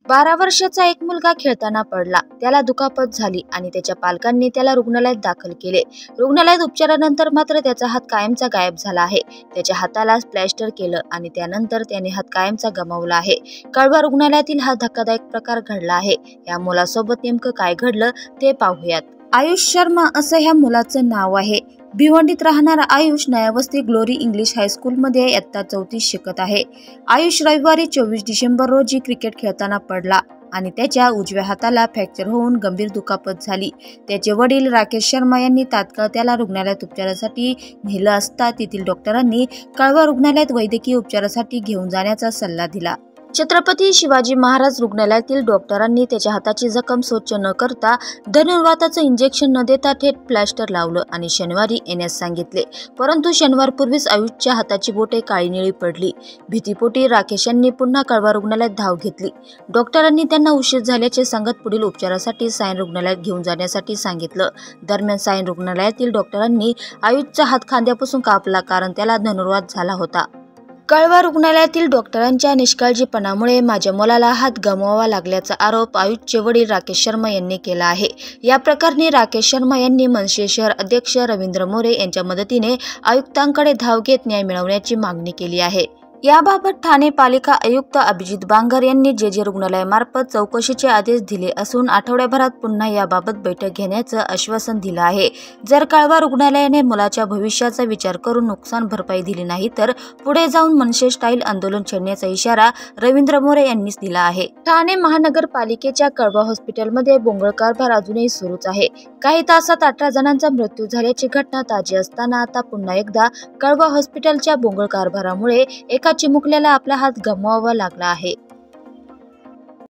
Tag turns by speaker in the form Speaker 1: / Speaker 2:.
Speaker 1: 12 वर्षाचा एक मुलगा खेळताना पडला. त्याला दुखापत झाली आणि त्याच्या पालकांनी त्याला रुग्णालयात दाखल केले. रुग्णालयात उपचारानंतर मात्र त्याचा हात कायमचा गायब झाला आहे. त्याच्या हाताला प्लॅस्टर केलं आणि त्यानंतर त्याने हात कायमचा गमावला आहे. कळवा रुग्णालयातील हा धक्कादायक प्रकार घडला आहे. या मुलासोबत नेमकं काय घडलं ते पाहूयात. आयुष शर्मा असं ह्या मुलाचं नाव आहे. भिवंडीत राहणारा आयुष नयावस्ती ग्लोरी इंग्लिश हायस्कूलमध्ये इयत्ता 4थीत शिकत आहे. आयुष रविवारी 24 डिसेंबर रोजी क्रिकेट खेळताना पडला आणि त्याच्या उजव्या हाताला फ्रॅक्चर होऊन गंभीर दुखापत झाली. त्याचे वडील राकेश शर्मा यांनी तात्काळ त्याला रुग्णालयात उपचारासाठी नेलं असता तेथील डॉक्टरांनी कळवा रुग्णालयात वैद्यकीय उपचारासाठी घेऊन जाण्याचा सल्ला दिला. छत्रपती शिवाजी महाराज रुग्णालयातील डॉक्टरांनी त्याच्या हाताची जखम स्वच्छ न करता धनुर्वाताचं इंजेक्शन न देता थेट प्लॅस्टर लावलं आणि शनिवारी येण्यास सांगितले. परंतु शनिवारपूर्वीच आयुषच्या हाताची बोटे काळी निळी पडली. भीतीपोटी राकेश यांनी पुन्हा कळवा रुग्णालयात धाव घेतली. डॉक्टरांनी त्यांना उशीर झाल्याचे सांगत पुढील उपचारासाठी सायन रुग्णालयात घेऊन जाण्यासाठी सांगितलं. दरम्यान सायन रुग्णालयातील डॉक्टरांनी आयुषचा हात खांद्यापासून कापला कारण त्याला धनुर्वात झाला होता. कळवा रुग्णालयातील डॉक्टरांच्या निष्काळजीपणामुळे माझ्या मुलाला हात गमवावा लागल्याचा आरोप आयुषचे वडील राकेश शर्मा यांनी केला आहे. या प्रकरणी राकेश शर्मा यांनी मनसे शहर अध्यक्ष रवींद्र मोरे यांच्या मदतीने आयुक्तांकडे धाव घेत न्याय मिळवण्याची मागणी केली आहे. याबाबत ठाणे पालिका आयुक्त अभिजित बांगर यांनी जे रुग्णालयामार्फत चौकशीचे आदेश दिले असून आठवड्याभरात पुन्हा याबाबत बैठक घेण्याचं आश्वासन दिलं आहे. जर कळवा रुग्णालयाने मुलाच्या भविष्याचा विचार करून नुकसान भरपाई दिली नाही तर पुढे जाऊन मनसे स्टाईल आंदोलन छेडण्याचा इशारा रवींद्र मोरे यांनीच दिला आहे. ठाणे महानगरपालिकेच्या कळवा हॉस्पिटलमध्ये बोंगळ कारभार अजूनही सुरूच आहे. काही तासात 18 जणांचा मृत्यू झाल्याची घटना ताजी असताना आता पुन्हा एकदा कळवा हॉस्पिटलच्या बोंगळ कारभारामुळे एका चिमुकल्याला आपला हात गमवावा लागला आहे.